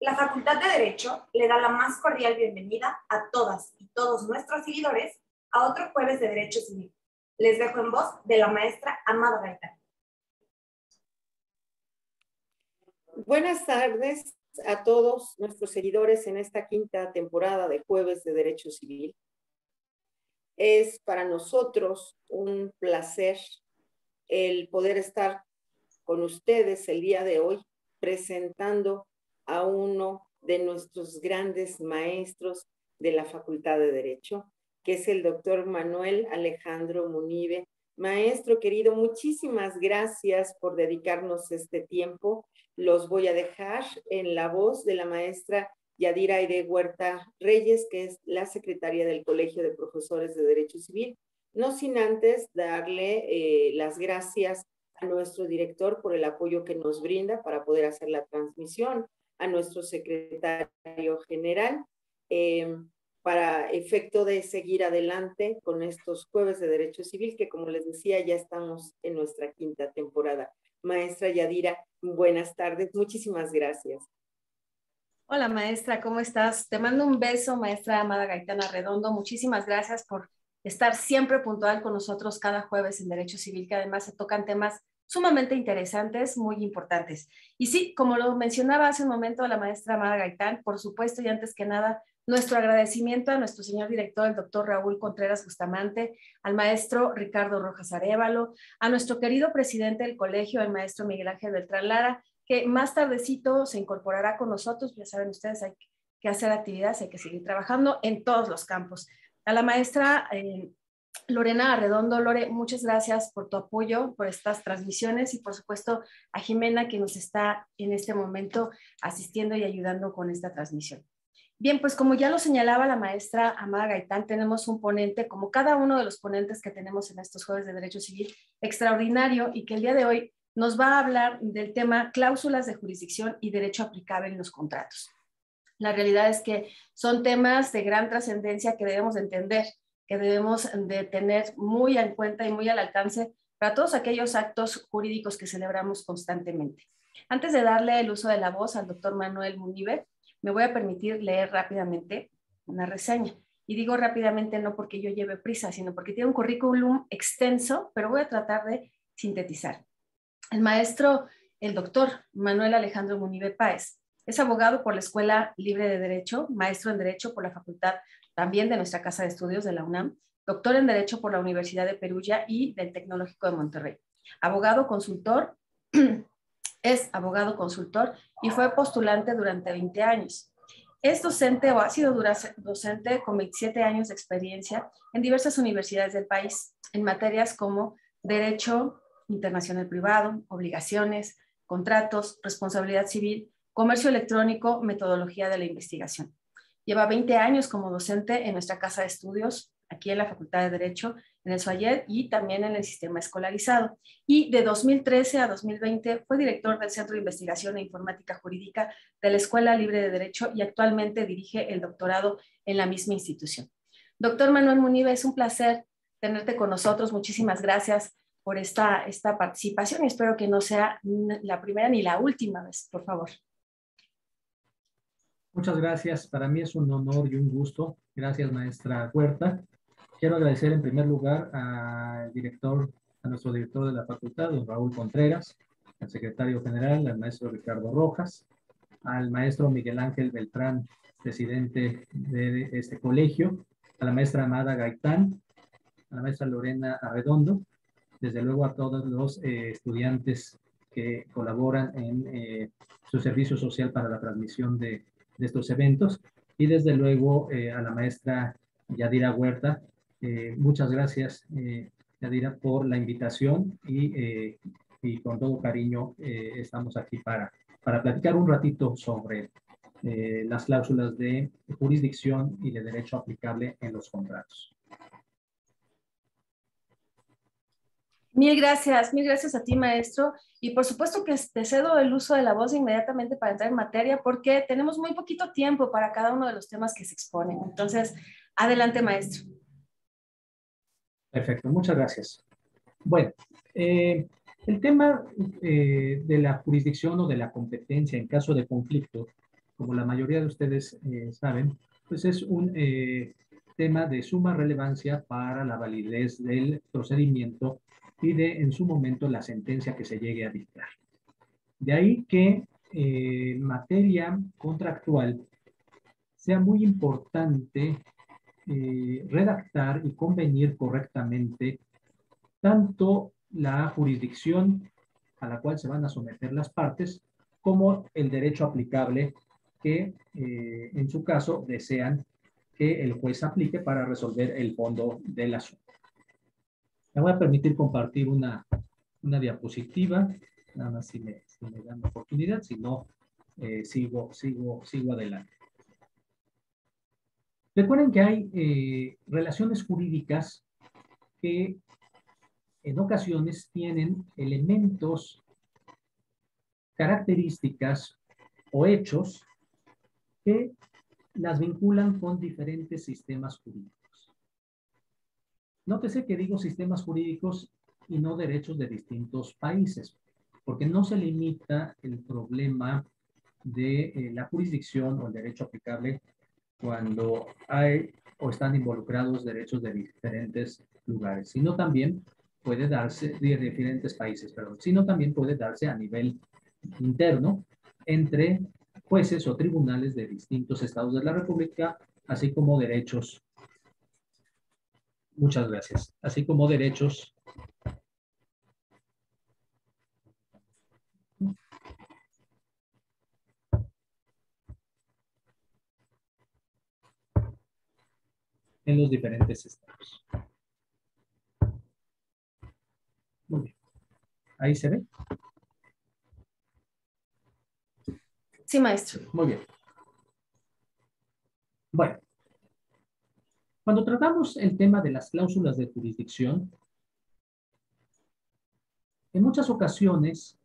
La Facultad de Derecho le da la más cordial bienvenida a todas y todos nuestros seguidores a otro jueves de Derecho Civil. Les dejo en voz de la maestra Amada Gaitán. Buenas tardes a todos nuestros seguidores en esta quinta temporada de Jueves de Derecho Civil. Es para nosotros un placer el poder estar con ustedes el día de hoy presentando a uno de nuestros grandes maestros de la Facultad de Derecho, que es el doctor Manuel Alejandro Munive. Maestro querido, muchísimas gracias por dedicarnos este tiempo. Los voy a dejar en la voz de la maestra Yadira Aide Huerta Reyes, que es la secretaria del Colegio de Profesores de Derecho Civil, no sin antes darle las gracias a nuestro director por el apoyo que nos brinda para poder hacer la transmisión, a nuestro secretario general, para efecto de seguir adelante con estos jueves de Derecho Civil, que como les decía, ya estamos en nuestra quinta temporada. Maestra Yadira, buenas tardes, muchísimas gracias. Hola maestra, ¿cómo estás? Te mando un beso, maestra Amada Gaitán Arredondo. Muchísimas gracias por estar siempre puntual con nosotros cada jueves en Derecho Civil, que además se tocan temas sumamente interesantes, muy importantes. Y sí, como lo mencionaba hace un momento la maestra Amada Gaitán, por supuesto, y antes que nada, nuestro agradecimiento a nuestro señor director, el doctor Raúl Contreras Bustamante, al maestro Ricardo Rojas Arévalo, a nuestro querido presidente del colegio, el maestro Miguel Ángel Beltrán Lara, que más tardecito se incorporará con nosotros. Ya saben ustedes, hay que hacer actividades, hay que seguir trabajando en todos los campos. A la maestra Lorena Arredondo. Lore, muchas gracias por tu apoyo, por estas transmisiones y por supuesto a Jimena que nos está en este momento asistiendo y ayudando con esta transmisión. Bien, pues como ya lo señalaba la maestra Amada Gaitán, tenemos un ponente, como cada uno de los ponentes que tenemos en estos jueves de Derecho Civil, extraordinario y que el día de hoy nos va a hablar del tema cláusulas de jurisdicción y derecho aplicable en los contratos. La realidad es que son temas de gran trascendencia que debemos de entender, que debemos de tener muy en cuenta y muy al alcance para todos aquellos actos jurídicos que celebramos constantemente. Antes de darle el uso de la voz al doctor Manuel Munive, me voy a permitir leer rápidamente una reseña. Y digo rápidamente no porque yo lleve prisa, sino porque tiene un currículum extenso, pero voy a tratar de sintetizar. El maestro, el doctor Manuel Alejandro Munive Páez, es abogado por la Escuela Libre de Derecho, maestro en Derecho por la Facultad también de nuestra Casa de Estudios de la UNAM, doctor en Derecho por la Universidad de Perugia y del Tecnológico de Monterrey. Abogado consultor, es abogado consultor y fue postulante durante 20 años. Es docente o ha sido docente con 27 años de experiencia en diversas universidades del país, en materias como Derecho Internacional Privado, Obligaciones, Contratos, Responsabilidad Civil, Comercio Electrónico, Metodología de la Investigación. Lleva 20 años como docente en nuestra Casa de Estudios, aquí en la Facultad de Derecho, en el SUAYED y también en el sistema escolarizado. Y de 2013 a 2020 fue director del Centro de Investigación e Informática Jurídica de la Escuela Libre de Derecho y actualmente dirige el doctorado en la misma institución. Doctor Manuel Munive, es un placer tenerte con nosotros. Muchísimas gracias por esta participación y espero que no sea la primera ni la última vez, por favor. Muchas gracias. Para mí es un honor y un gusto. Gracias, maestra Huerta. Quiero agradecer en primer lugar a nuestro director de la facultad, don Raúl Contreras, al secretario general, al maestro Ricardo Rojas, al maestro Miguel Ángel Beltrán, presidente de este colegio, a la maestra Amada Gaitán, a la maestra Lorena Arredondo, desde luego a todos los estudiantes que colaboran en su servicio social para la transmisión de estos eventos, y desde luego a la maestra Yadira Huerta. Muchas gracias, Yadira, por la invitación y con todo cariño estamos aquí para platicar un ratito sobre las cláusulas de jurisdicción y de derecho aplicable en los contratos. Mil gracias a ti, maestro. Y por supuesto que te cedo el uso de la voz inmediatamente para entrar en materia, porque tenemos muy poquito tiempo para cada uno de los temas que se exponen. Entonces, adelante, maestro. Perfecto, muchas gracias. Bueno, el tema de la jurisdicción o de la competencia en caso de conflicto como la mayoría de ustedes saben, pues es un tema de suma relevancia para la validez del procedimiento y de, en su momento, la sentencia que se llegue a dictar. De ahí que materia contractual sea muy importante redactar y convenir correctamente tanto la jurisdicción a la cual se van a someter las partes como el derecho aplicable que en su caso desean que el juez aplique para resolver el fondo del asunto. Me voy a permitir compartir una diapositiva, nada más si me dan la oportunidad, si no, sigo adelante. Recuerden que hay relaciones jurídicas que en ocasiones tienen elementos, características o hechos que las vinculan con diferentes sistemas jurídicos. Nótese que digo sistemas jurídicos y no derechos de distintos países, porque no se limita el problema de la jurisdicción o el derecho aplicable cuando hay o están involucrados derechos de diferentes lugares, sino también puede darse de diferentes países, perdón, sino también puede darse a nivel interno entre jueces o tribunales de distintos estados de la República, así como derechos, muchas gracias, así como derechos en los diferentes estados. Muy bien. ¿Ahí se ve? Sí, maestro. Muy bien. Bueno, cuando tratamos el tema de las cláusulas de jurisdicción, en muchas ocasiones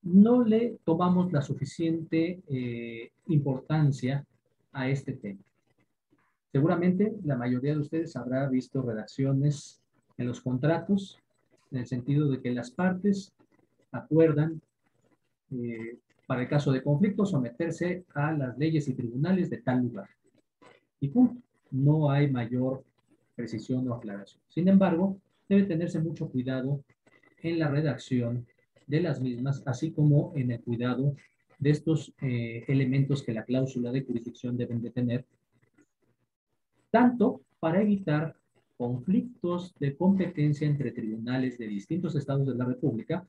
no le tomamos la suficiente importancia a este tema. Seguramente la mayoría de ustedes habrá visto redacciones en los contratos, en el sentido de que las partes acuerdan, para el caso de conflicto, someterse a las leyes y tribunales de tal lugar. Y punto. No hay mayor precisión o aclaración. Sin embargo, debe tenerse mucho cuidado en la redacción de las mismas, así como en el cuidado de estos elementos que la cláusula de jurisdicción deben de tener, tanto para evitar conflictos de competencia entre tribunales de distintos estados de la República,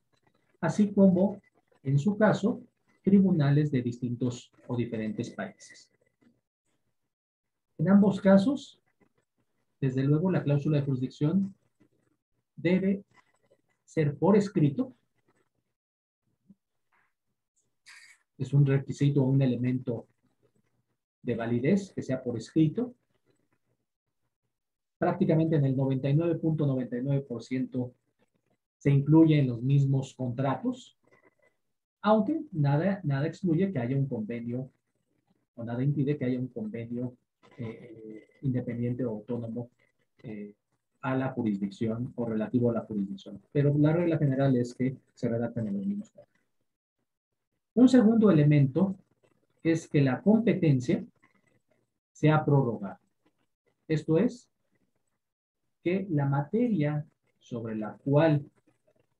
así como, en su caso, tribunales de distintos o diferentes países. En ambos casos, desde luego, la cláusula de jurisdicción debe ser por escrito. Es un requisito o un elemento de validez que sea por escrito. Prácticamente en el 99.99% se incluye en los mismos contratos, aunque nada excluye que haya un convenio o nada impide que haya un convenio independiente o autónomo a la jurisdicción o relativo a la jurisdicción. Pero la regla general es que se redactan en los mismos contratos. Un segundo elemento es que la competencia sea prorrogada. Esto es, que la materia sobre la cual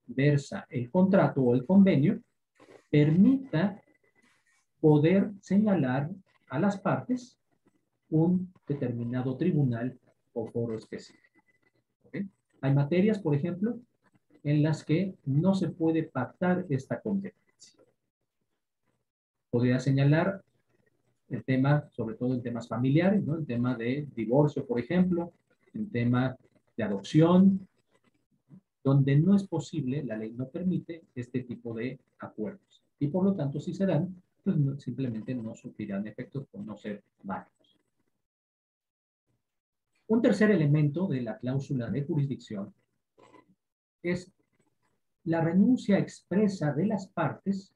versa el contrato o el convenio permita poder señalar a las partes un determinado tribunal o foro específico. ¿Okay? Hay materias, por ejemplo, en las que no se puede pactar esta competencia. Podría señalar el tema, sobre todo en temas familiares, ¿no? El tema de divorcio, por ejemplo, el tema de adopción, donde no es posible, la ley no permite este tipo de acuerdos. Y por lo tanto, si se dan, pues no, simplemente no sufrirán efectos por no ser válidos. Un tercer elemento de la cláusula de jurisdicción es la renuncia expresa de las partes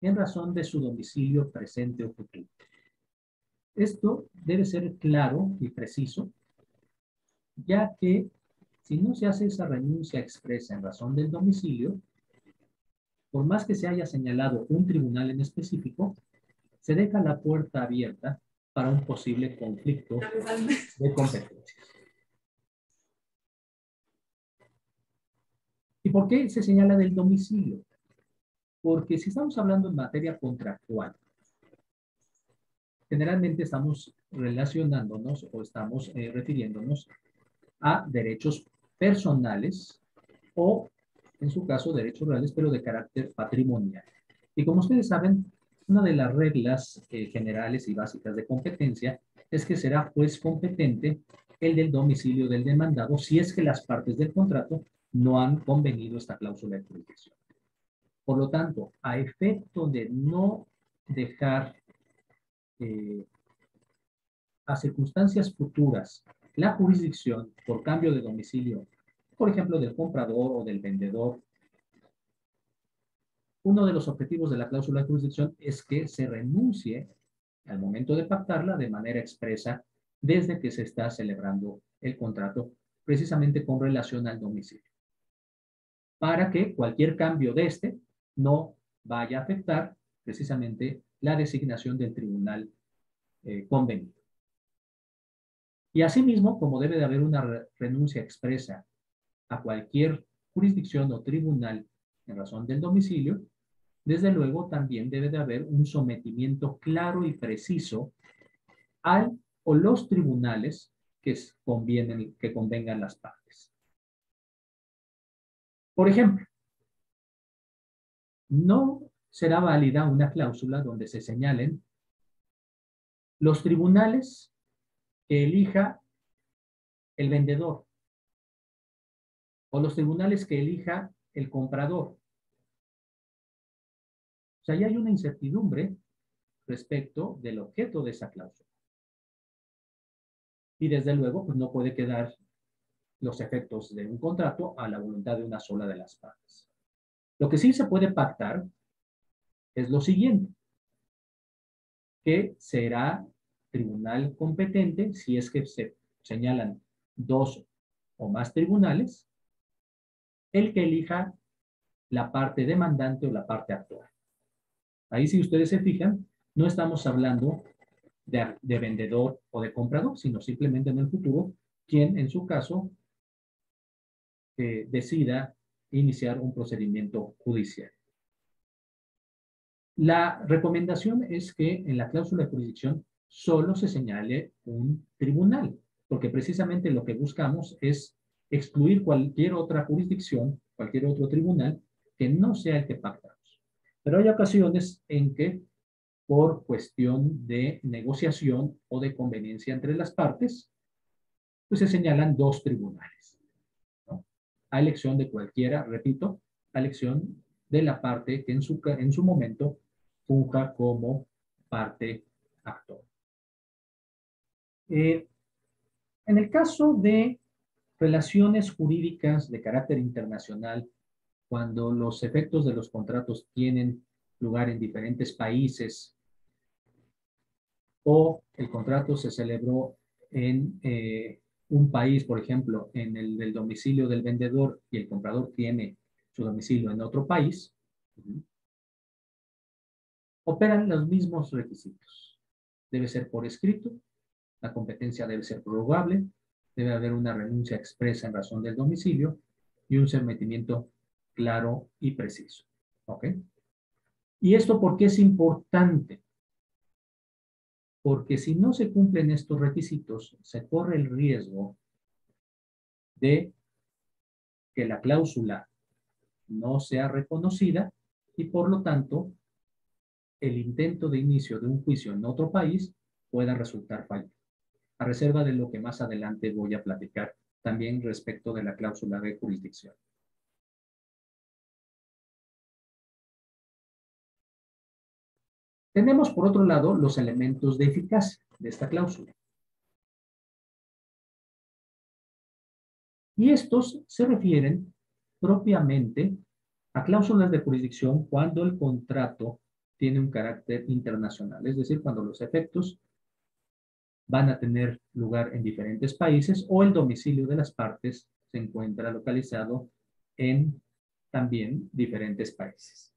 en razón de su domicilio presente o futuro. Esto debe ser claro y preciso, ya que si no se hace esa renuncia expresa en razón del domicilio, por más que se haya señalado un tribunal en específico, se deja la puerta abierta para un posible conflicto de competencias. ¿Y por qué se señala del domicilio? Porque si estamos hablando en materia contractual, generalmente estamos relacionándonos o estamos refiriéndonos a derechos personales o, en su caso, derechos reales, pero de carácter patrimonial. Y como ustedes saben, una de las reglas generales y básicas de competencia es que será juez competente el del domicilio del demandado si es que las partes del contrato no han convenido esta cláusula de jurisdicción. Por lo tanto, a efecto de no dejar a circunstancias futuras la jurisdicción por cambio de domicilio, por ejemplo, del comprador o del vendedor, uno de los objetivos de la cláusula de jurisdicción es que se renuncie al momento de pactarla de manera expresa desde que se está celebrando el contrato, precisamente con relación al domicilio, para que cualquier cambio de este no vaya a afectar precisamente la designación del tribunal convenido. Y asimismo, como debe de haber una renuncia expresa a cualquier jurisdicción o tribunal en razón del domicilio, desde luego también debe de haber un sometimiento claro y preciso al o los tribunales que convengan las partes. Por ejemplo, no será válida una cláusula donde se señalen los tribunales que elija el vendedor o los tribunales que elija el comprador. O sea, ya hay una incertidumbre respecto del objeto de esa cláusula. Y desde luego, pues no puede quedar los efectos de un contrato a la voluntad de una sola de las partes. Lo que sí se puede pactar es lo siguiente, que será tribunal competente si es que se señalan dos o más tribunales, el que elija la parte demandante o la parte actual. Ahí, si ustedes se fijan, no estamos hablando de vendedor o de comprador, sino simplemente en el futuro, quien en su caso decida iniciar un procedimiento judicial. La recomendación es que en la cláusula de jurisdicción solo se señale un tribunal, porque precisamente lo que buscamos es excluir cualquier otra jurisdicción, cualquier otro tribunal que no sea el que pactamos. Pero hay ocasiones en que por cuestión de negociación o de conveniencia entre las partes, pues se señalan dos tribunales, ¿no? A elección de cualquiera, repito, a elección de la parte que en su momento funja como parte actor. En el caso de relaciones jurídicas de carácter internacional, cuando los efectos de los contratos tienen lugar en diferentes países o el contrato se celebró en un país, por ejemplo, en el del domicilio del vendedor y el comprador tiene su domicilio en otro país, operan los mismos requisitos. Debe ser por escrito, la competencia debe ser prorrogable, debe haber una renuncia expresa en razón del domicilio y un sometimiento claro y preciso. ¿Ok? ¿Y esto por qué es importante? Porque si no se cumplen estos requisitos, se corre el riesgo de que la cláusula no sea reconocida y por lo tanto el intento de inicio de un juicio en otro país pueda resultar fallido, a reserva de lo que más adelante voy a platicar también respecto de la cláusula de jurisdicción. Tenemos por otro lado los elementos de eficacia de esta cláusula. Y estos se refieren propiamente a cláusulas de jurisdicción cuando el contrato tiene un carácter internacional, es decir, cuando los efectos van a tener lugar en diferentes países o el domicilio de las partes se encuentra localizado en también diferentes países.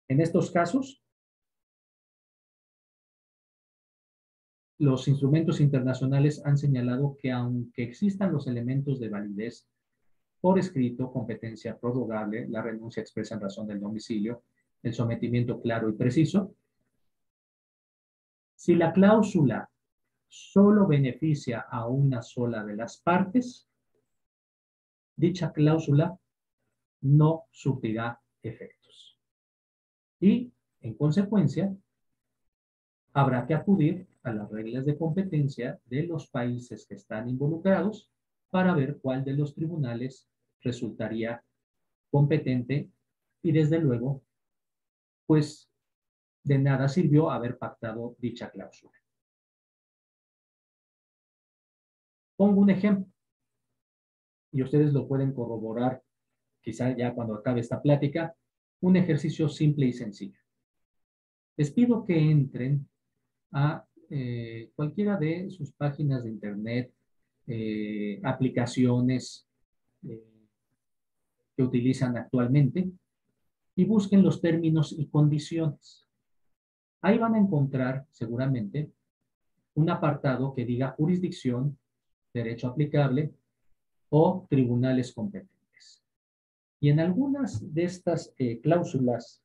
En estos casos, los instrumentos internacionales han señalado que aunque existan los elementos de validez por escrito, competencia prorrogable, la renuncia expresa en razón del domicilio, el sometimiento claro y preciso, si la cláusula solo beneficia a una sola de las partes, dicha cláusula no surtirá efectos. Y, en consecuencia, habrá que acudir a las reglas de competencia de los países que están involucrados para ver cuál de los tribunales resultaría competente y, desde luego, pues de nada sirvió haber pactado dicha cláusula. Pongo un ejemplo y ustedes lo pueden corroborar quizá ya cuando acabe esta plática, un ejercicio simple y sencillo. Les pido que entren a cualquiera de sus páginas de internet, aplicaciones que utilizan actualmente y busquen los términos y condiciones. Ahí van a encontrar seguramente un apartado que diga jurisdicción, derecho aplicable o tribunales competentes. Y en algunas de estas cláusulas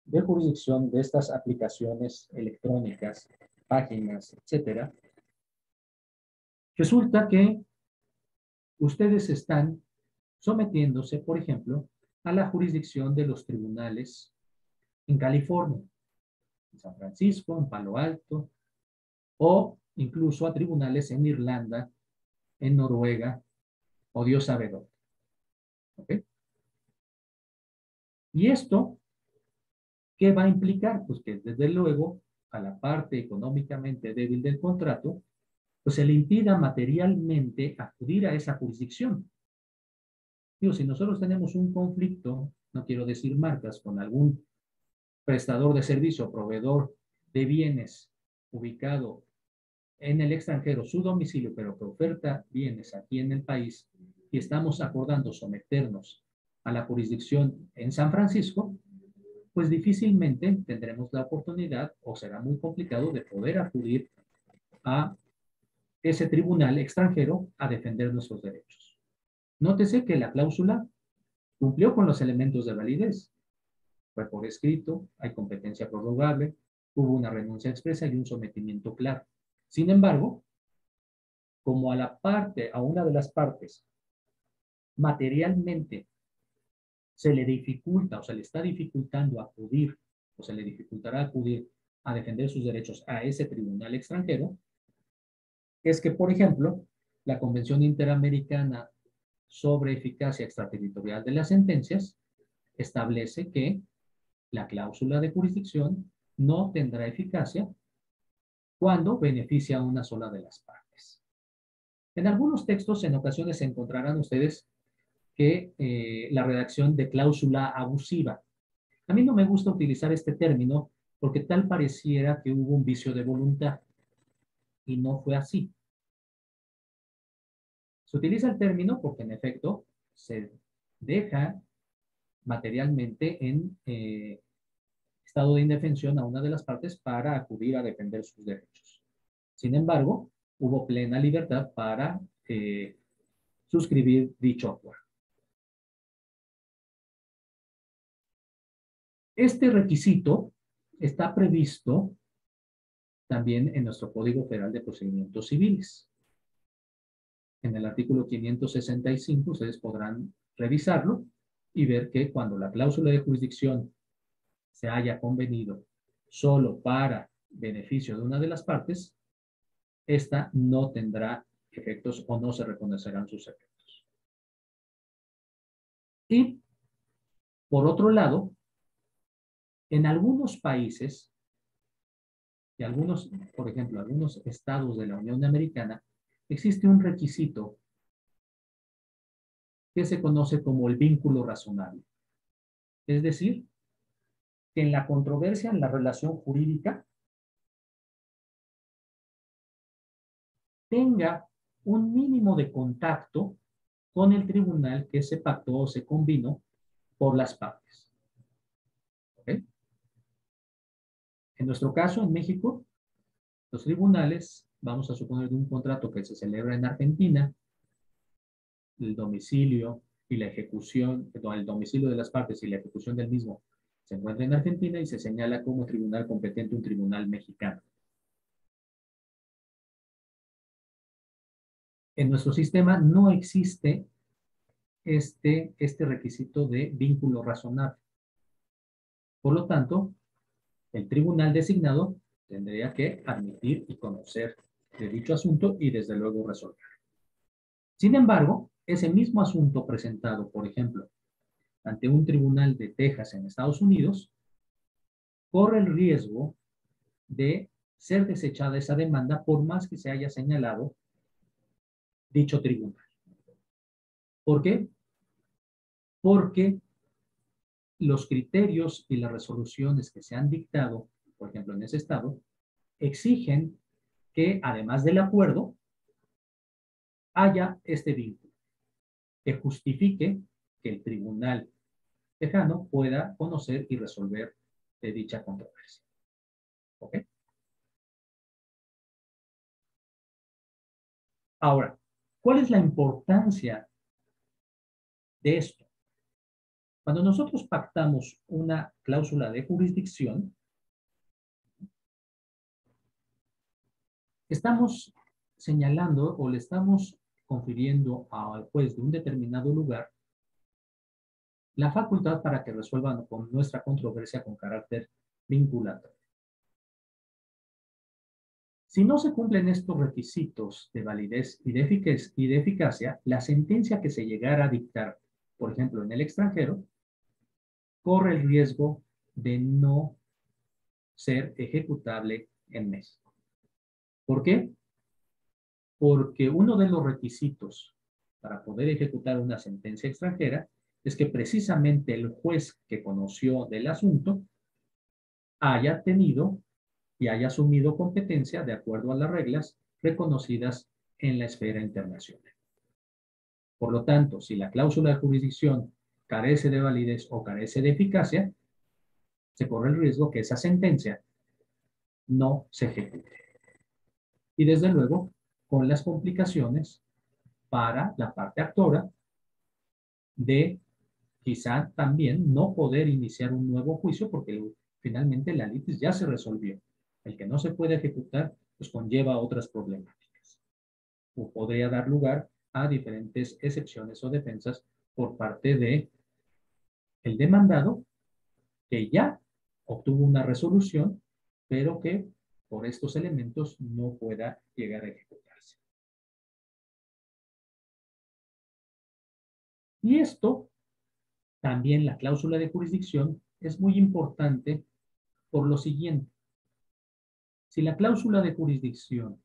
de jurisdicción, de estas aplicaciones electrónicas, páginas, etcétera, resulta que ustedes están sometiéndose, por ejemplo, a la jurisdicción de los tribunales en California, en San Francisco, en Palo Alto, o incluso a tribunales en Irlanda, en Noruega, o Dios sabe dónde. ¿Ok? Y esto, ¿qué va a implicar? Pues que desde luego a la parte económicamente débil del contrato, pues se le impida materialmente acudir a esa jurisdicción. Digo, si nosotros tenemos un conflicto, no quiero decir marcas, con algún prestador de servicio o proveedor de bienes ubicado en el extranjero, su domicilio, pero que oferta bienes aquí en el país, y estamos acordando someternos a la jurisdicción en San Francisco, pues difícilmente tendremos la oportunidad o será muy complicado de poder acudir a ese tribunal extranjero a defender nuestros derechos. Nótese que la cláusula cumplió con los elementos de validez. Fue por escrito, hay competencia prorrogable, hubo una renuncia expresa y un sometimiento claro. Sin embargo, como a una de las partes materialmente se le dificulta o se le está dificultando acudir o se le dificultará acudir a defender sus derechos a ese tribunal extranjero, es que, por ejemplo, la Convención Interamericana sobre Eficacia Extraterritorial de las Sentencias establece que la cláusula de jurisdicción no tendrá eficacia cuando beneficia a una sola de las partes. En algunos textos, en ocasiones, se encontrarán ustedes que la redacción de cláusula abusiva. A mí no me gusta utilizar este término porque tal pareciera que hubo un vicio de voluntad y no fue así. Se utiliza el término porque en efecto se deja materialmente en estado de indefensión a una de las partes para acudir a defender sus derechos. Sin embargo, hubo plena libertad para suscribir dicho acuerdo. Este requisito está previsto también en nuestro Código Federal de Procedimientos Civiles. En el artículo 565 ustedes podrán revisarlo y ver que cuando la cláusula de jurisdicción se haya convenido solo para beneficio de una de las partes, esta no tendrá efectos o no se reconocerán sus efectos. Y, por otro lado, en algunos países y algunos, por ejemplo, algunos estados de la Unión Americana, existe un requisito que se conoce como el vínculo razonable. Es decir, que en la controversia, en la relación jurídica, tenga un mínimo de contacto con el tribunal que se pactó o se convino por las partes. ¿Ok? En nuestro caso, en México, Los tribunales, vamos a suponer de un contrato que se celebra en Argentina, el domicilio y la ejecución, el domicilio de las partes y la ejecución del mismo se encuentra en Argentina y se señala como tribunal competente un tribunal mexicano. En nuestro sistema no existe este requisito de vínculo razonable. Por lo tanto, el tribunal designado tendría que admitir y conocer de dicho asunto y desde luego resolver. Sin embargo, ese mismo asunto presentado, por ejemplo, ante un tribunal de Texas en Estados Unidos, corre el riesgo de ser desechada esa demanda por más que se haya señalado dicho tribunal. ¿Por qué? Porque los criterios y las resoluciones que se han dictado, por ejemplo, en ese estado, exigen que, además del acuerdo, haya este vínculo que justifique que el tribunal tejano pueda conocer y resolver de dicha controversia. ¿Ok? Ahora, ¿cuál es la importancia de esto? Cuando nosotros pactamos una cláusula de jurisdicción, estamos señalando o le estamos confiriendo al juez de un determinado lugar la facultad para que resuelvan con nuestra controversia con carácter vinculatorio. Si no se cumplen estos requisitos de validez y de eficacia, la sentencia que se llegara a dictar, por ejemplo, en el extranjero, corre el riesgo de no ser ejecutable en México. ¿Por qué? Porque uno de los requisitos para poder ejecutar una sentencia extranjera es que precisamente el juez que conoció del asunto haya tenido y haya asumido competencia de acuerdo a las reglas reconocidas en la esfera internacional. Por lo tanto, si la cláusula de jurisdicción carece de validez o carece de eficacia, se corre el riesgo que esa sentencia no se ejecute. Y desde luego, con las complicaciones para la parte actora de quizá también no poder iniciar un nuevo juicio porque finalmente la litis ya se resolvió. El que no se puede ejecutar pues conlleva otras problemáticas o podría dar lugar a diferentes excepciones o defensas por parte de el demandado que ya obtuvo una resolución pero que por estos elementos no pueda llegar a ejecutarse. Y esto, también la cláusula de jurisdicción, es muy importante por lo siguiente. Si la cláusula de jurisdicción,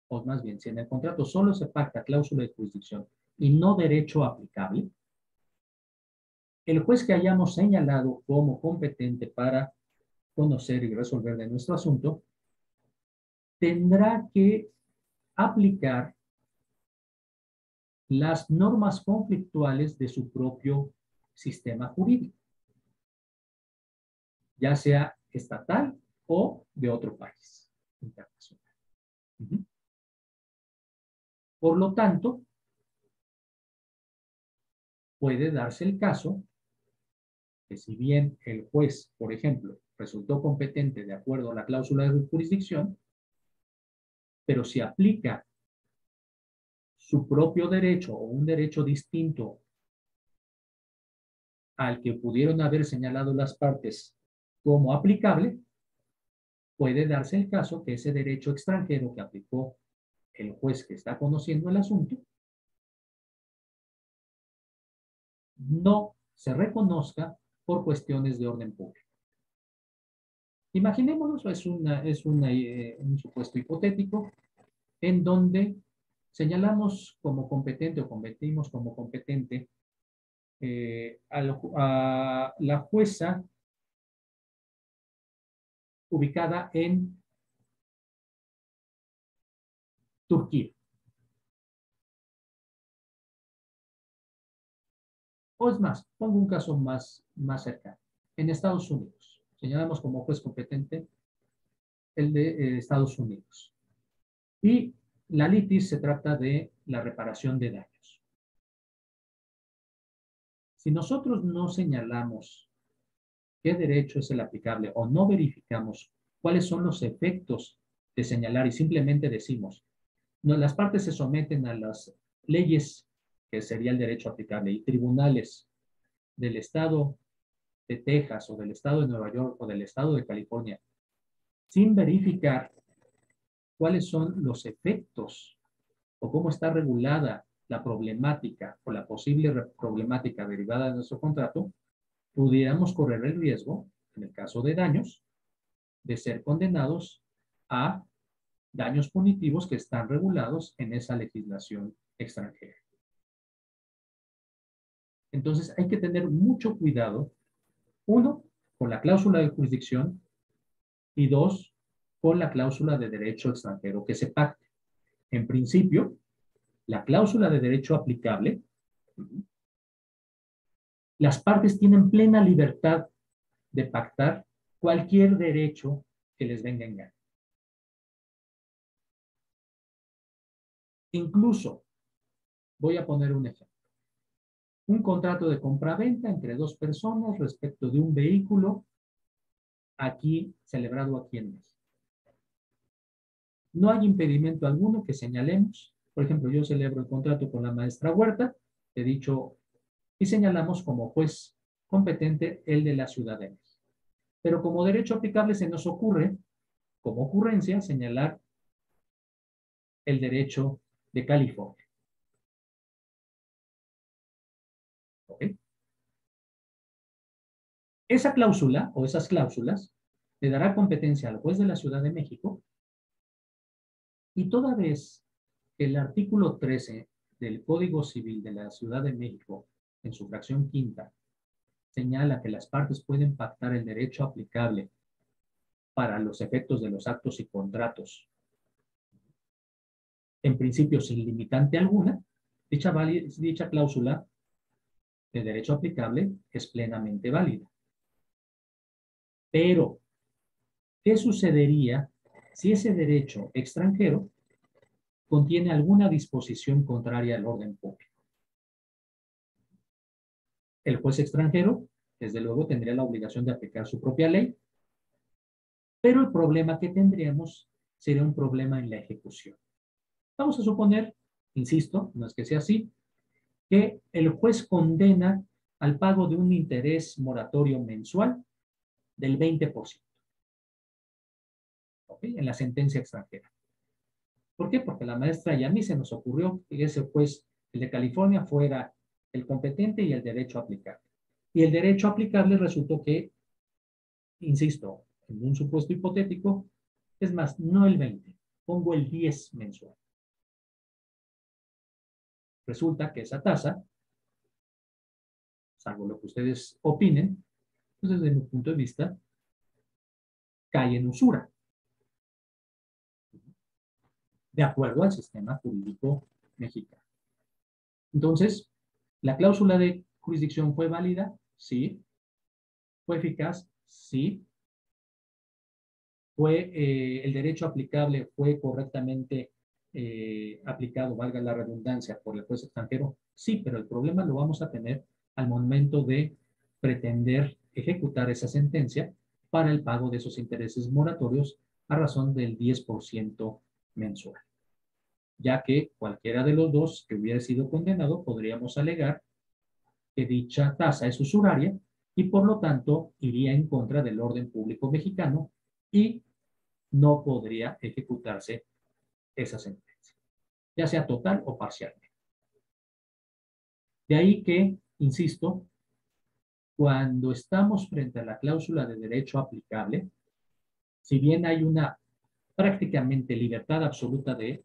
o más bien, si en el contrato solo se pacta cláusula de jurisdicción y no derecho aplicable, el juez que hayamos señalado como competente para conocer y resolver de nuestro asunto, tendrá que aplicar las normas conflictuales de su propio sistema jurídico, ya sea estatal o de otro país internacional. Por lo tanto, puede darse el caso que si bien el juez, por ejemplo, resultó competente de acuerdo a la cláusula de jurisdicción, pero si aplica su propio derecho o un derecho distinto al que pudieron haber señalado las partes como aplicable, puede darse el caso que ese derecho extranjero que aplicó el juez que está conociendo el asunto no se reconozca por cuestiones de orden público. Imaginémonos, un supuesto hipotético en donde señalamos como competente o convertimos como competente a la jueza ubicada en Turquía. O es más, pongo un caso más cercano. En Estados Unidos, señalamos como juez competente el de Estados Unidos. Y la litis se trata de la reparación de daños. Si nosotros no señalamos qué derecho es el aplicable o no verificamos cuáles son los efectos de señalar y simplemente decimos, no, las partes se someten a las leyes, que sería el derecho aplicable, y tribunales del estado de Texas o del estado de Nueva York o del estado de California, sin verificar cuáles son los efectos o cómo está regulada la problemática o la posible problemática derivada de nuestro contrato, pudiéramos correr el riesgo, en el caso de daños, de ser condenados a daños punitivos que están regulados en esa legislación extranjera. Entonces hay que tener mucho cuidado, uno, con la cláusula de jurisdicción y dos, con la cláusula de derecho extranjero que se pacte. En principio, la cláusula de derecho aplicable, las partes tienen plena libertad de pactar cualquier derecho que les venga en gana. Incluso, voy a poner un ejemplo. Un contrato de compra-venta entre dos personas respecto de un vehículo celebrado aquí en México. No hay impedimento alguno que señalemos. Por ejemplo, yo celebro el contrato con la maestra Huerta, he dicho, y señalamos como juez competente el de la Ciudad de México. Pero como derecho aplicable se nos ocurre, como ocurrencia, señalar el derecho de California. ¿Ok? Esa cláusula o esas cláusulas le dará competencia al juez de la Ciudad de México y toda vez que el artículo 13 del Código Civil de la Ciudad de México, en su fracción quinta, señala que las partes pueden pactar el derecho aplicable para los efectos de los actos y contratos, en principio sin limitante alguna, dicha cláusula de derecho aplicable es plenamente válida. Pero, ¿qué sucedería si ese derecho extranjero contiene alguna disposición contraria al orden público? El juez extranjero, desde luego, tendría la obligación de aplicar su propia ley, pero el problema que tendríamos sería un problema en la ejecución. Vamos a suponer, insisto, no es que sea así, que el juez condena al pago de un interés moratorio mensual del 20%. ¿Okay? En la sentencia extranjera. ¿Por qué? Porque la maestra y a mí se nos ocurrió que ese juez, el de California, fuera el competente y el derecho aplicable. Y el derecho aplicable resultó que, insisto, en un supuesto hipotético, es más, no el 20, pongo el 10 mensual. Resulta que esa tasa, salvo lo que ustedes opinen, pues desde mi punto de vista, cae en usura, de acuerdo al sistema jurídico mexicano. Entonces, ¿la cláusula de jurisdicción fue válida? Sí. ¿Fue eficaz? Sí. ¿El derecho aplicable fue correctamente aplicado, valga la redundancia, por el juez extranjero? Sí, pero el problema lo vamos a tener al momento de pretender ejecutar esa sentencia para el pago de esos intereses moratorios a razón del 10% mensual, ya que cualquiera de los dos que hubiera sido condenado podríamos alegar que dicha tasa es usuraria y por lo tanto iría en contra del orden público mexicano y no podría ejecutarse esa sentencia, ya sea total o parcialmente. De ahí que, insisto, cuando estamos frente a la cláusula de derecho aplicable, si bien hay una prácticamente libertad absoluta de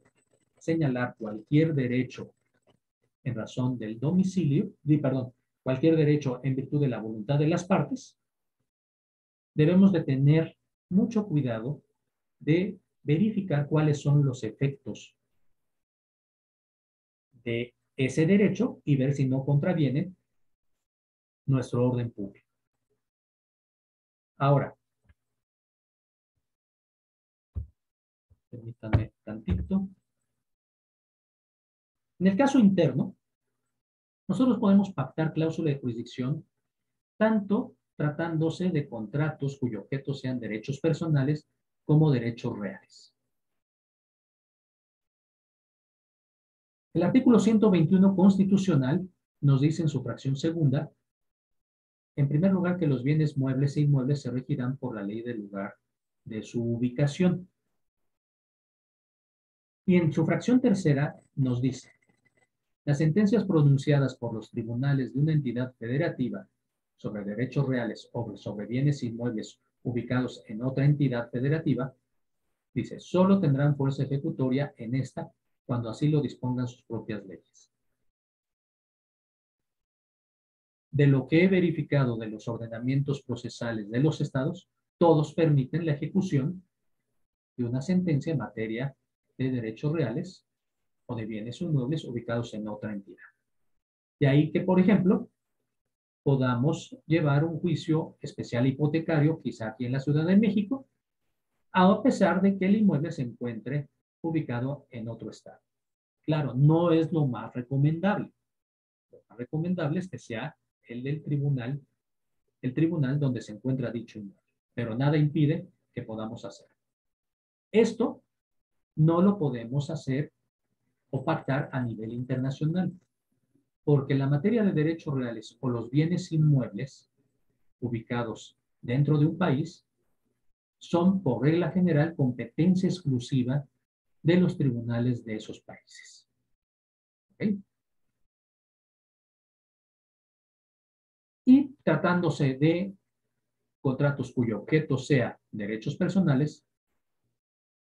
señalar cualquier derecho en razón del domicilio, cualquier derecho en virtud de la voluntad de las partes, debemos de tener mucho cuidado de verificar cuáles son los efectos de ese derecho y ver si no contraviene nuestro orden público. Ahora, Permítanme tantito. En el caso interno, nosotros podemos pactar cláusula de jurisdicción tanto tratándose de contratos cuyo objeto sean derechos personales como derechos reales. El artículo 121 constitucional nos dice en su fracción segunda, en primer lugar, que los bienes muebles e inmuebles se regirán por la ley del lugar de su ubicación. Y en su fracción tercera nos dice, las sentencias pronunciadas por los tribunales de una entidad federativa sobre derechos reales o sobre bienes inmuebles ubicados en otra entidad federativa, dice, solo tendrán fuerza ejecutoria en esta cuando así lo dispongan sus propias leyes. De lo que he verificado de los ordenamientos procesales de los estados, todos permiten la ejecución de una sentencia en materia de derechos reales o de bienes inmuebles ubicados en otra entidad. De ahí que, por ejemplo, podamos llevar un juicio especial hipotecario, quizá aquí en la Ciudad de México, a pesar de que el inmueble se encuentre ubicado en otro estado. Claro, no es lo más recomendable. Lo más recomendable es que sea el tribunal donde se encuentra dicho inmueble. Pero nada impide que podamos hacer. Esto no lo podemos hacer o pactar a nivel internacional, porque la materia de derechos reales o los bienes inmuebles ubicados dentro de un país son, por regla general, competencia exclusiva de los tribunales de esos países. ¿Okay? Y tratándose de contratos cuyo objeto sea derechos personales,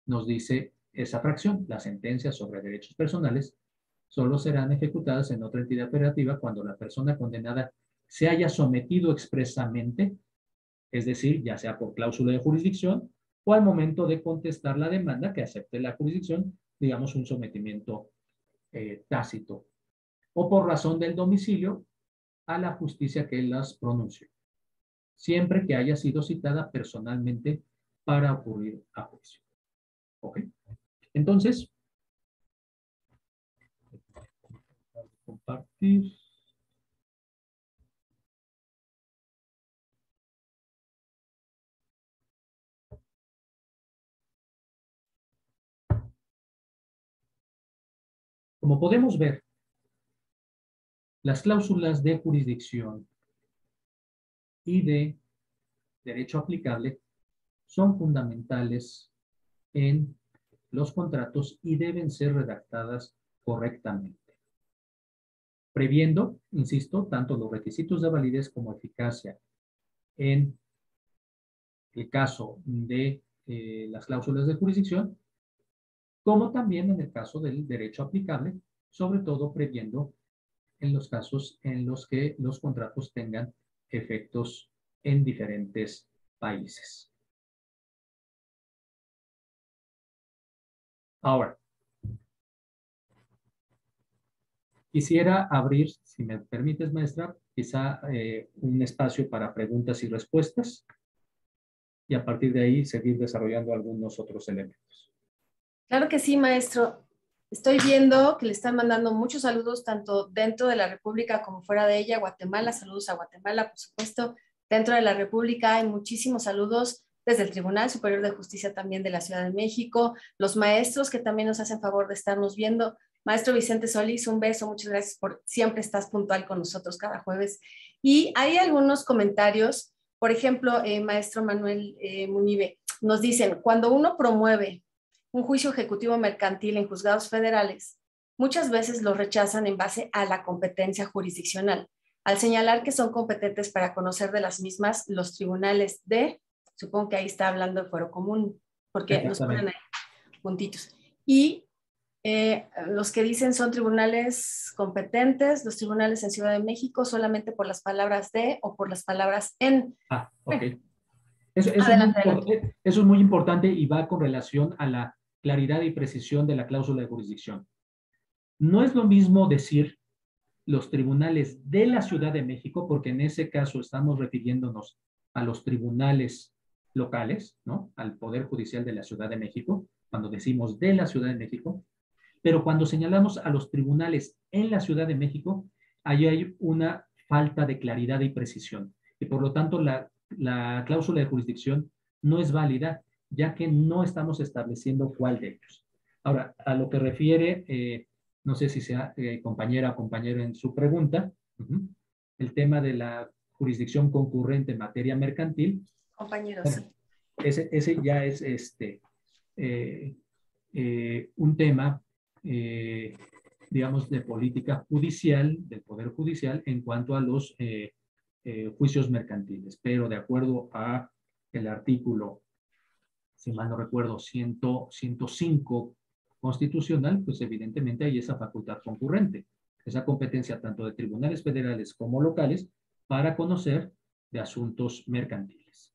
nos dice esa fracción, las sentencias sobre derechos personales solo serán ejecutadas en otra entidad federativa cuando la persona condenada se haya sometido expresamente, es decir, ya sea por cláusula de jurisdicción o al momento de contestar la demanda que acepte la jurisdicción, digamos un sometimiento tácito, o por razón del domicilio a la justicia que las pronunció, siempre que haya sido citada personalmente para ocurrir a juicio. ¿Ok? Entonces, compartir. Como podemos ver, las cláusulas de jurisdicción y de derecho aplicable son fundamentales en los contratos y deben ser redactadas correctamente, previendo, insisto, tanto los requisitos de validez como eficacia en el caso de las cláusulas de jurisdicción, como también en el caso del derecho aplicable, sobre todo previendo en los casos en los que los contratos tengan efectos en diferentes países. Ahora, quisiera abrir, si me permites, maestra, quizá un espacio para preguntas y respuestas y a partir de ahí seguir desarrollando algunos otros elementos. Claro que sí, maestro. Estoy viendo que le están mandando muchos saludos tanto dentro de la República como fuera de ella. Guatemala, saludos a Guatemala, por supuesto. Dentro de la República hay muchísimos saludos desde el Tribunal Superior de Justicia también de la Ciudad de México, los maestros que también nos hacen favor de estarnos viendo. Maestro Vicente Solís, un beso, muchas gracias por siempre estás puntual con nosotros cada jueves. Y hay algunos comentarios, por ejemplo, maestro Manuel Munive, nos dicen, cuando uno promueve un juicio ejecutivo mercantil en juzgados federales, muchas veces lo rechazan en base a la competencia jurisdiccional, al señalar que son competentes para conocer de las mismas los tribunales de, supongo que ahí está hablando de fuero común, porque nos ponen ahí puntitos. Y los que dicen son tribunales competentes, los tribunales en Ciudad de México, solamente por las palabras de o por las palabras en. Ah, ok. Eso es muy importante y va con relación a la claridad y precisión de la cláusula de jurisdicción. No es lo mismo decir los tribunales de la Ciudad de México, porque en ese caso estamos refiriéndonos a los tribunales locales, ¿no? Al Poder Judicial de la Ciudad de México, cuando decimos de la Ciudad de México, pero cuando señalamos a los tribunales en la Ciudad de México, ahí hay una falta de claridad y precisión. Y por lo tanto, la cláusula de jurisdicción no es válida, ya que no estamos estableciendo cuál de ellos. Ahora, a lo que refiere, no sé si sea compañera o compañero en su pregunta, el tema de la jurisdicción concurrente en materia mercantil. Compañero, Bueno, sí. ese ya es un tema, digamos, de política judicial, del Poder Judicial, en cuanto a los juicios mercantiles. Pero de acuerdo a el artículo, si mal no recuerdo, 105 constitucional, pues evidentemente hay esa facultad concurrente, esa competencia tanto de tribunales federales como locales para conocer de asuntos mercantiles.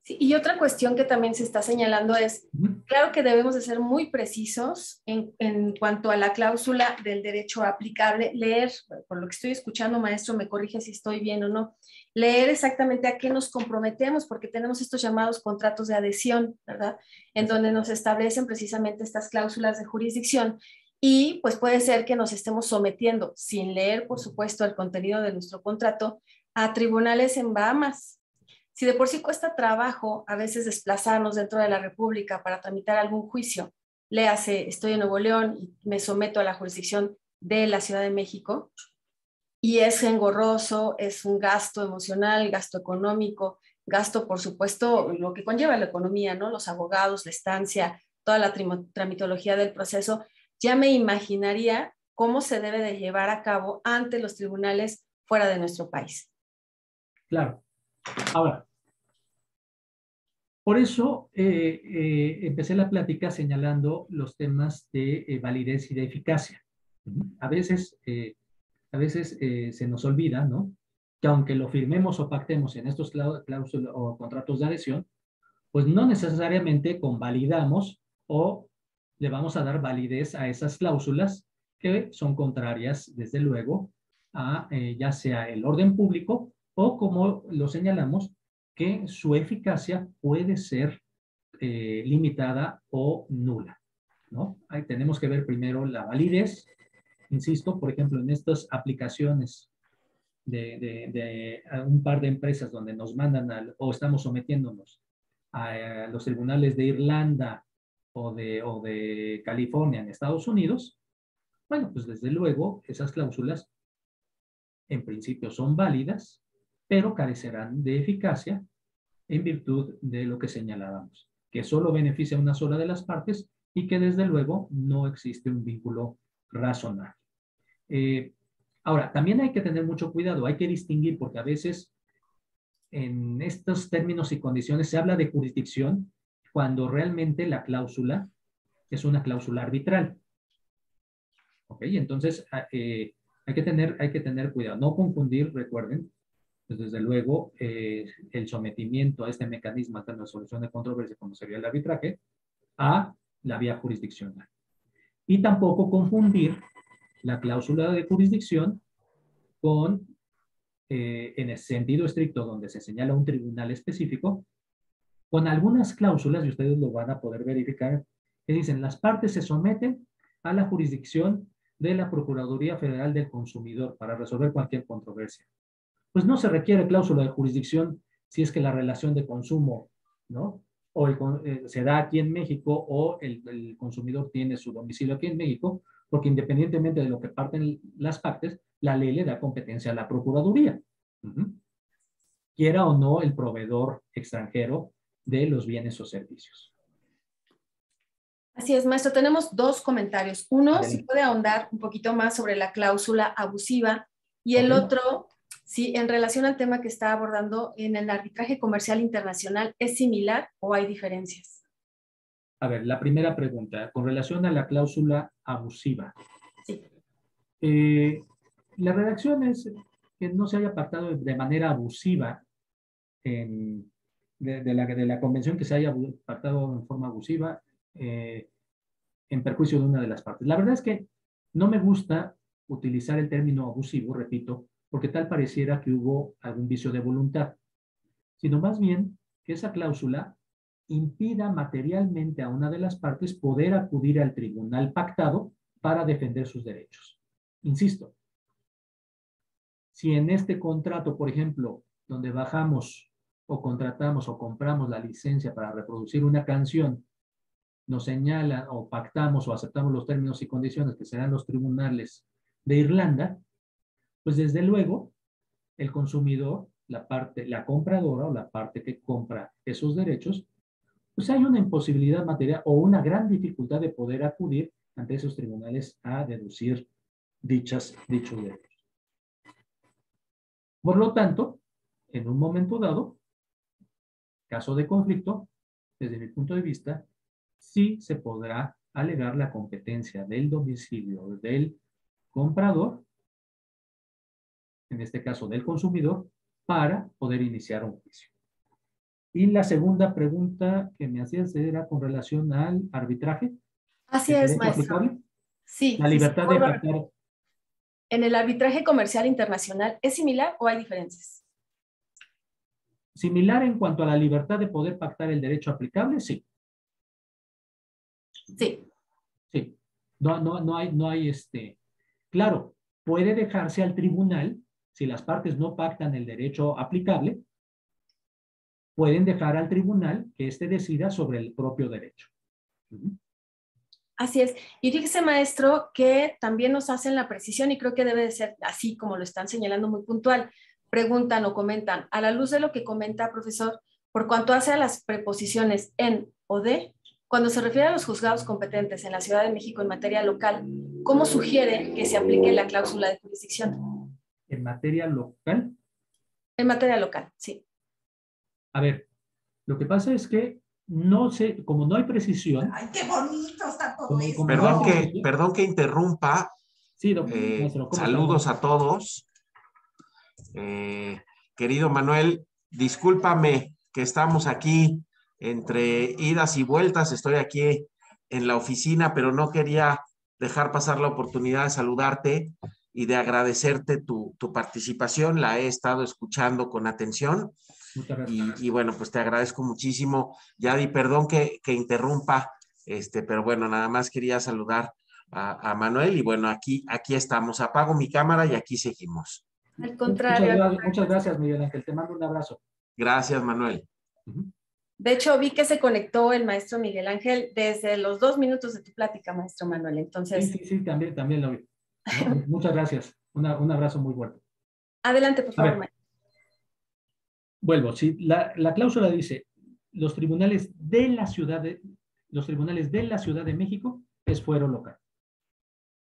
Sí, y otra cuestión que también se está señalando es, claro que debemos de ser muy precisos en cuanto a la cláusula del derecho aplicable, leer, por lo que estoy escuchando, maestro, me corrige si estoy bien o no, leer exactamente a qué nos comprometemos, porque tenemos estos llamados contratos de adhesión, ¿verdad? En donde nos establecen precisamente estas cláusulas de jurisdicción y pues puede ser que nos estemos sometiendo, sin leer, por supuesto, el contenido de nuestro contrato, a tribunales en Bahamas. Si de por sí cuesta trabajo a veces desplazarnos dentro de la República para tramitar algún juicio, léase, estoy en Nuevo León y me someto a la jurisdicción de la Ciudad de México, y es engorroso, es un gasto emocional, gasto económico, gasto, por supuesto, lo que conlleva la economía, ¿no? Los abogados, la estancia, toda la tramitología del proceso, ya me imaginaría cómo se debe de llevar a cabo ante los tribunales fuera de nuestro país. Claro. Ahora, por eso empecé la plática señalando los temas de validez y de eficacia. A veces se nos olvida, ¿no? Que aunque lo firmemos o pactemos en estos cláusulas o contratos de adhesión, pues no necesariamente convalidamos o le vamos a dar validez a esas cláusulas que son contrarias, desde luego, a ya sea el orden público o, como lo señalamos, que su eficacia puede ser limitada o nula, ¿no? Ahí tenemos que ver primero la validez. Insisto, por ejemplo, en estas aplicaciones de un par de empresas donde nos mandan o estamos sometiéndonos a los tribunales de Irlanda o de California en Estados Unidos, bueno, pues desde luego esas cláusulas en principio son válidas, pero carecerán de eficacia en virtud de lo que señalábamos, que solo beneficia a una sola de las partes y que desde luego no existe un vínculo razonable. Ahora, también hay que tener mucho cuidado, hay que distinguir, porque a veces en estos términos y condiciones se habla de jurisdicción cuando realmente la cláusula es una cláusula arbitral. ¿Ok? Entonces, hay que tener cuidado, no confundir, recuerden, pues desde luego, el sometimiento a este mecanismo de resolución de controversia, como sería el arbitraje, a la vía jurisdiccional. Y tampoco confundir la cláusula de jurisdicción con, en el sentido estricto, donde se señala un tribunal específico, con algunas cláusulas, y ustedes lo van a poder verificar, que dicen, las partes se someten a la jurisdicción de la Procuraduría Federal del Consumidor para resolver cualquier controversia. Pues no se requiere cláusula de jurisdicción si es que la relación de consumo, ¿no? O se da aquí en México o el consumidor tiene su domicilio aquí en México, porque independientemente de lo que parten las partes, la ley le da competencia a la Procuraduría. Quiera o no el proveedor extranjero de los bienes o servicios. Así es, maestro. Tenemos dos comentarios. Uno, si puede ahondar un poquito más sobre la cláusula abusiva, y el otro, si en relación al tema que está abordando en el arbitraje comercial internacional, ¿es similar o hay diferencias? A ver, la primera pregunta, con relación a la cláusula abusiva. Sí. La redacción es que no se haya pactado de manera abusiva de la convención, que se haya pactado en forma abusiva en perjuicio de una de las partes. La verdad es que no me gusta utilizar el término abusivo, repito, porque tal pareciera que hubo algún vicio de voluntad, sino más bien que esa cláusula impida materialmente a una de las partes poder acudir al tribunal pactado para defender sus derechos. Insisto, si en este contrato, por ejemplo, donde bajamos o contratamos o compramos la licencia para reproducir una canción, nos señala o pactamos o aceptamos los términos y condiciones que serán los tribunales de Irlanda, pues desde luego el consumidor, la compradora o la parte que compra esos derechos, pues hay una imposibilidad material o una gran dificultad de poder acudir ante esos tribunales a deducir dichos derechos. Por lo tanto, en un momento dado, caso de conflicto, desde mi punto de vista, sí se podrá alegar la competencia del domicilio del comprador, en este caso del consumidor, para poder iniciar un juicio. Y la segunda pregunta que me hacías era con relación al arbitraje. Así es, maestro. Aplicable. Sí. La libertad de pactar. ¿En el arbitraje comercial internacional es similar o hay diferencias? Similar en cuanto a la libertad de poder pactar el derecho aplicable, sí. Sí. Sí. No hay Claro, puede dejarse al tribunal, si las partes no pactan el derecho aplicable, pueden dejar al tribunal que éste decida sobre el propio derecho. Así es. Y fíjese, maestro, que también nos hacen la precisión y creo que debe de ser así como lo están señalando, muy puntual. Preguntan o comentan, a la luz de lo que comenta, profesor, por cuanto hace a las preposiciones en o de, cuando se refiere a los juzgados competentes en la Ciudad de México en materia local, ¿cómo sugiere que se aplique la cláusula de jurisdicción? ¿En materia local? En materia local, sí. A ver, lo que pasa es que no sé, como no hay precisión. ¡Ay, qué bonito está todo eso! Perdón que interrumpa. Sí, maestro, saludos a todos. Querido Manuel, discúlpame que estamos aquí entre idas y vueltas. Estoy aquí en la oficina, pero no quería dejar pasar la oportunidad de saludarte y de agradecerte tu participación. La he estado escuchando con atención. Y bueno, pues te agradezco muchísimo. Yadi, perdón que interrumpa, pero bueno, nada más quería saludar a Manuel y bueno, aquí estamos. Apago mi cámara y aquí seguimos. Al contrario. Muchas gracias, Miguel Ángel. Te mando un abrazo. Gracias, Manuel. De hecho, vi que se conectó el maestro Miguel Ángel desde los 2 minutos de tu plática, maestro Manuel. Entonces. Sí, también lo vi. Muchas gracias. Un abrazo muy fuerte. Adelante, por favor, maestro. Vuelvo, sí, la cláusula dice, los tribunales de la Ciudad de México es fuero local.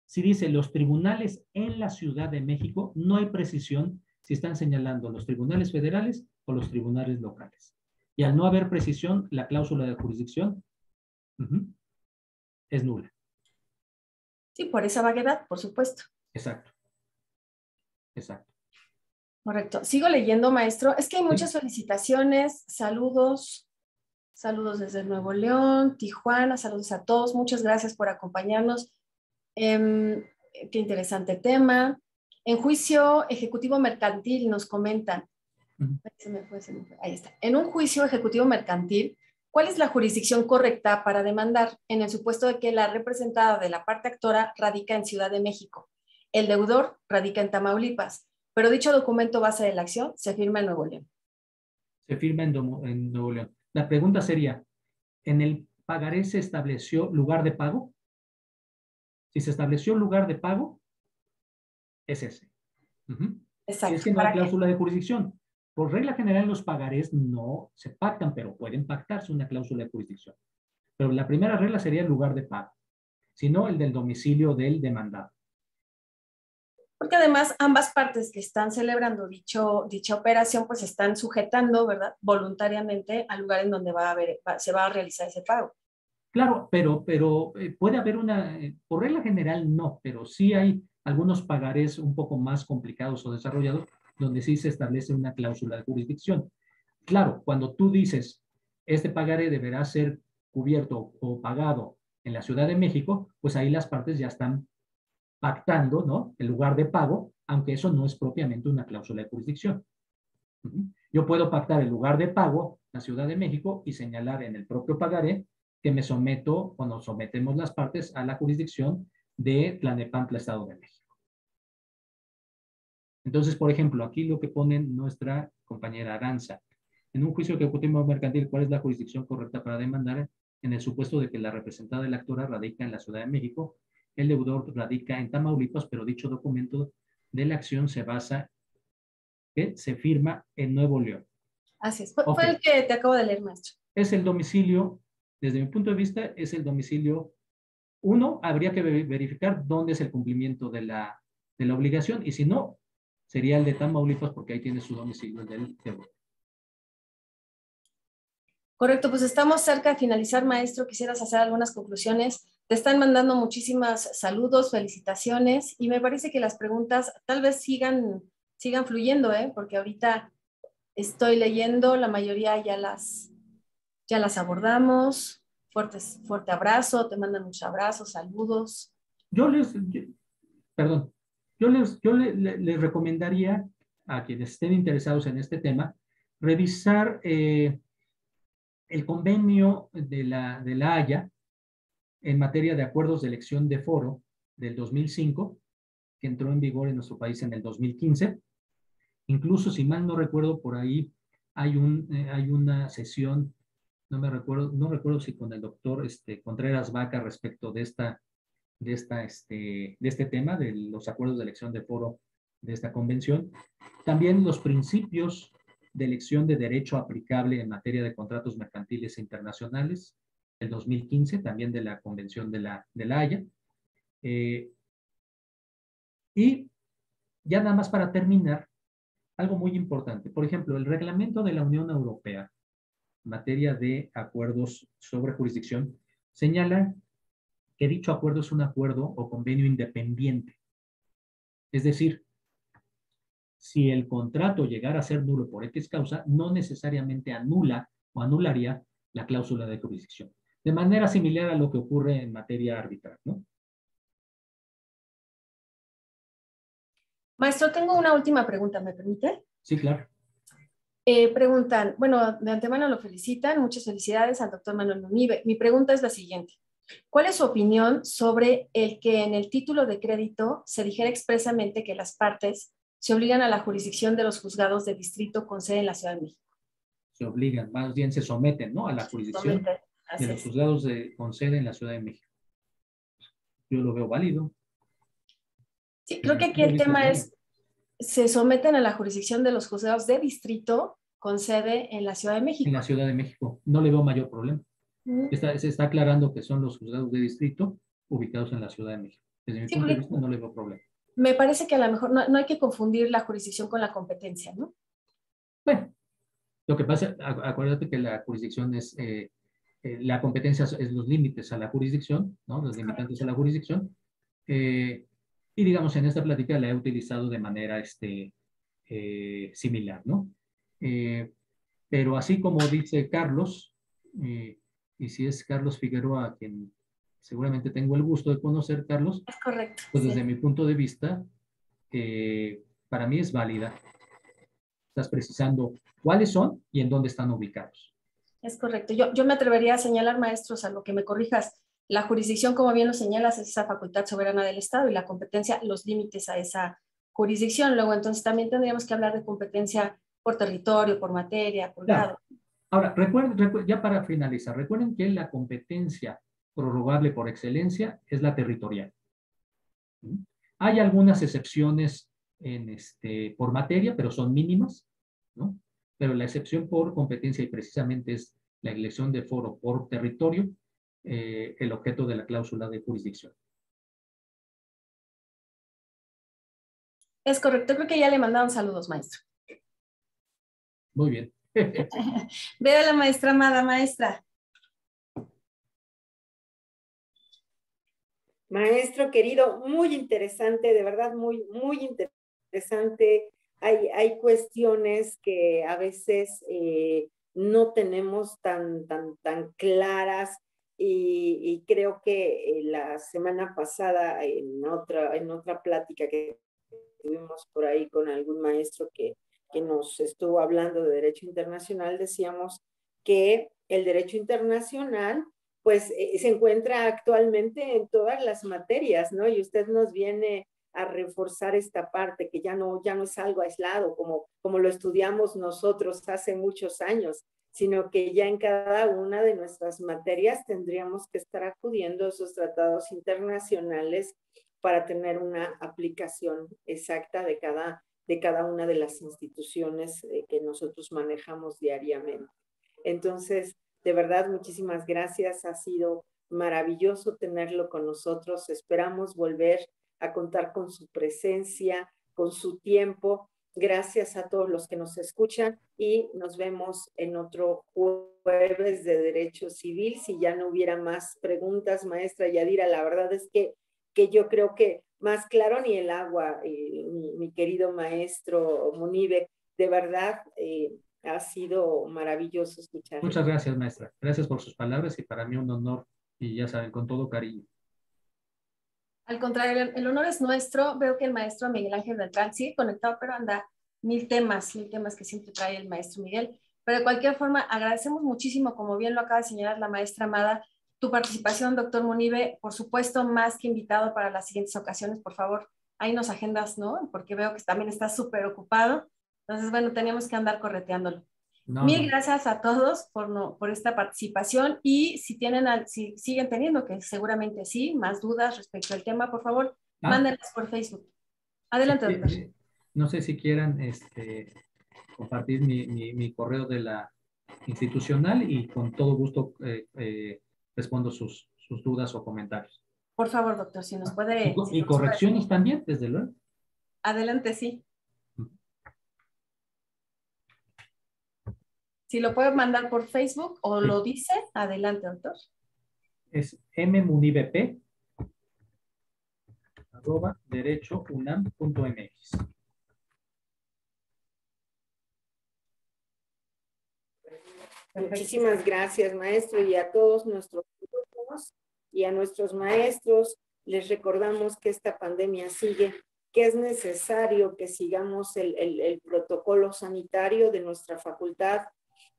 Si dice los tribunales en la Ciudad de México, no hay precisión si están señalando los tribunales federales o los tribunales locales. Y al no haber precisión, la cláusula de jurisdicción es nula. Sí, por esa vaguedad, por supuesto. Exacto. Correcto. Sigo leyendo, maestro. Es que hay muchas felicitaciones, saludos desde Nuevo León, Tijuana, saludos a todos. Muchas gracias por acompañarnos. Qué interesante tema. En juicio ejecutivo mercantil nos comentan. Se me fue. Ahí está. En un juicio ejecutivo mercantil, ¿cuál es la jurisdicción correcta para demandar en el supuesto de que la representada de la parte actora radica en Ciudad de México? El deudor radica en Tamaulipas, pero dicho documento base de la acción se firma en Nuevo León. Se firma en Nuevo León. La pregunta sería, ¿en el pagaré se estableció lugar de pago? Si se estableció lugar de pago, es ese. Exacto. Si es que no hay cláusula de jurisdicción. Por regla general, los pagarés no se pactan, pero pueden pactarse una cláusula de jurisdicción. Pero la primera regla sería el lugar de pago, si no el del domicilio del demandado. Porque además ambas partes que están celebrando dicha operación pues están sujetando, ¿verdad?, voluntariamente al lugar en donde se va a realizar ese pago. Claro, pero puede haber por regla general no, pero sí hay algunos pagarés un poco más complicados o desarrollados donde sí se establece una cláusula de jurisdicción. Claro, cuando tú dices, este pagaré deberá ser cubierto o pagado en la Ciudad de México, pues ahí las partes ya están pactando, ¿no?, el lugar de pago, aunque eso no es propiamente una cláusula de jurisdicción. Yo puedo pactar el lugar de pago, la Ciudad de México, y señalar en el propio pagaré que me someto o nos sometemos las partes a la jurisdicción de Tlalnepantla, Estado de México. Entonces, por ejemplo, aquí lo que pone nuestra compañera Aranza. En un juicio ejecutivo mercantil, ¿cuál es la jurisdicción correcta para demandar? En el supuesto de que la representada de la actora radica en la Ciudad de México, el deudor radica en Tamaulipas, pero dicho documento de la acción se basa, que se firma en Nuevo León. Así es. Fue Okay. el que te acabo de leer, maestro. Es el domicilio, desde mi punto de vista, es el domicilio. Uno, habría que verificar dónde es el cumplimiento de la obligación, y si no, sería el de Tamaulipas, porque ahí tiene su domicilio el del deudor. Correcto, pues estamos cerca de finalizar, maestro. Quisieras hacer algunas conclusiones. Te están mandando muchísimas saludos, felicitaciones, y me parece que las preguntas tal vez sigan fluyendo, porque ahorita estoy leyendo, la mayoría ya las abordamos. Fuerte abrazo, te mandan muchos abrazos, saludos. Perdón, yo les recomendaría a quienes estén interesados en este tema revisar el convenio de la Haya en materia de acuerdos de elección de foro del 2005, que entró en vigor en nuestro país en el 2015. Incluso, si mal no recuerdo, por ahí hay una sesión, no recuerdo si con el doctor Contreras Vaca respecto de este tema, de los acuerdos de elección de foro de esta convención. También los principios de elección de derecho aplicable en materia de contratos mercantiles internacionales, el 2015, también de la Convención de la Haya. Y ya nada más para terminar, algo muy importante. Por ejemplo, el reglamento de la Unión Europea en materia de acuerdos sobre jurisdicción señala que dicho acuerdo es un acuerdo o convenio independiente. Es decir, si el contrato llegara a ser nulo por X causa, no necesariamente anula o anularía la cláusula de jurisdicción. De manera similar a lo que ocurre en materia arbitral, ¿no? Maestro, tengo una última pregunta, ¿me permite? Sí, claro. Preguntan, bueno, de antemano lo felicitan, muchas felicidades al doctor Manuel Munive. Mi pregunta es la siguiente. ¿Cuál es su opinión sobre el que en el título de crédito se dijera expresamente que las partes se obligan a la jurisdicción de los juzgados de distrito con sede en la Ciudad de México? Se obligan, más bien se someten, ¿no?, a la jurisdicción de los juzgados con sede en la Ciudad de México. Yo lo veo válido. Sí, creo que aquí el tema es, se someten a la jurisdicción de los juzgados de distrito con sede en la Ciudad de México. En la Ciudad de México. No le veo mayor problema. Se está aclarando que son los juzgados de distrito ubicados en la Ciudad de México. Desde mi punto de vista no le veo problema. Me parece que a lo mejor no hay que confundir la jurisdicción con la competencia, ¿no? Bueno, lo que pasa, acuérdate que la jurisdicción es, la competencia es los límites a la jurisdicción, ¿no? Los limitantes a la jurisdicción. Y digamos, en esta plática la he utilizado de manera similar, ¿no? Pero así como dice Carlos, y si es Carlos Figueroa, a quien seguramente tengo el gusto de conocer, Carlos. Es correcto. Pues desde mi punto de vista, para mí es válida. Estás precisando cuáles son y en dónde están ubicados. Es correcto. Yo me atrevería a señalar, maestros, a lo que me corrijas. La jurisdicción, como bien lo señalas, es esa facultad soberana del Estado y la competencia, los límites a esa jurisdicción. Luego, entonces, también tendríamos que hablar de competencia por territorio, por materia, por grado. Ahora, recuerden, ya para finalizar, recuerden que la competencia prorrogable por excelencia es la territorial. Hay algunas excepciones por materia, pero son mínimas, ¿no? Pero la excepción por competencia, y precisamente es la elección de foro por territorio, el objeto de la cláusula de jurisdicción. Es correcto, creo que ya le mandaron saludos, maestro. Muy bien. Veo a la maestra amada, maestra. Maestro querido, muy interesante, de verdad, muy, muy interesante. Hay cuestiones que a veces no tenemos tan claras y creo que la semana pasada en otra plática que tuvimos por ahí con algún maestro que que nos estuvo hablando de derecho internacional, decíamos que el derecho internacional pues se encuentra actualmente en todas las materias, ¿no? Y usted nos viene a reforzar esta parte, que ya no es algo aislado como lo estudiamos nosotros hace muchos años, sino que ya en cada una de nuestras materias tendríamos que estar acudiendo a esos tratados internacionales para tener una aplicación exacta de cada una de las instituciones que nosotros manejamos diariamente. Entonces, de verdad, muchísimas gracias. Ha sido maravilloso tenerlo con nosotros. Esperamos volver a contar con su presencia, con su tiempo. Gracias a todos los que nos escuchan y nos vemos en otro jueves de Derecho Civil. Si ya no hubiera más preguntas, maestra Yadira, la verdad es que yo creo que más claro ni el agua, mi querido maestro Munibe, de verdad ha sido maravilloso escuchar. Muchas gracias, maestra. Gracias por sus palabras y para mí un honor y ya saben, con todo cariño. Al contrario, el honor es nuestro. Veo que el maestro Miguel Ángel Beltrán sigue conectado, pero anda mil temas que siempre trae el maestro Miguel. Pero de cualquier forma, agradecemos muchísimo, como bien lo acaba de señalar la maestra Amada, tu participación, doctor Munibe. Por supuesto, más que invitado para las siguientes ocasiones, por favor, ahí nos agendas, ¿no? Porque veo que también estás súper ocupado. Entonces, bueno, teníamos que andar correteándolo. Mil gracias a todos por esta participación y si siguen teniendo, que seguramente sí, más dudas respecto al tema, por favor, mándenlas por Facebook. Adelante, doctor. No sé si quieran compartir mi correo de la institucional y con todo gusto respondo sus dudas o comentarios. Por favor, doctor, si nos puede... Y correcciones también, desde luego. Adelante, sí. Si lo puede mandar por Facebook o sí. Lo dice, adelante, doctor. Es mmunibp@derechounam.mx. Muchísimas gracias, maestro, y a todos nuestros alumnos y a nuestros maestros les recordamos que esta pandemia sigue, que es necesario que sigamos el protocolo sanitario de nuestra facultad,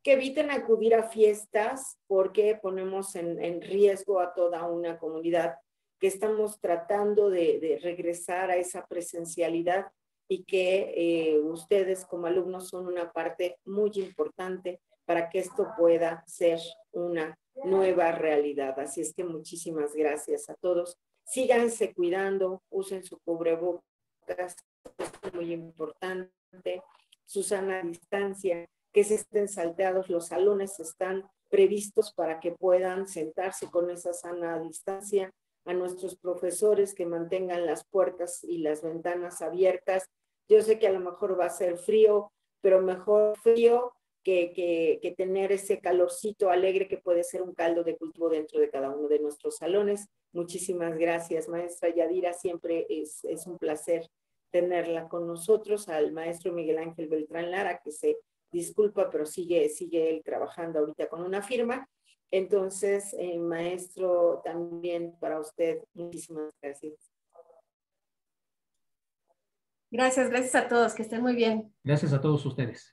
que eviten acudir a fiestas porque ponemos en riesgo a toda una comunidad, que estamos tratando de regresar a esa presencialidad y que ustedes como alumnos son una parte muy importante para que esto pueda ser una nueva realidad. Así es que muchísimas gracias a todos. Síganse cuidando, usen su cubrebocas, es muy importante, su sana distancia, que se estén salteados, los salones están previstos para que puedan sentarse con esa sana distancia, a nuestros profesores que mantengan las puertas y las ventanas abiertas. Yo sé que a lo mejor va a ser frío, pero mejor frío que tener ese calorcito alegre que puede ser un caldo de cultivo dentro de cada uno de nuestros salones. Muchísimas gracias, maestra Yadira, siempre es un placer tenerla con nosotros, al maestro Miguel Ángel Beltrán Lara, que se disculpa, pero sigue él trabajando ahorita con una firma. Entonces, maestro, también para usted, muchísimas gracias. Gracias a todos, que estén muy bien. Gracias a todos ustedes.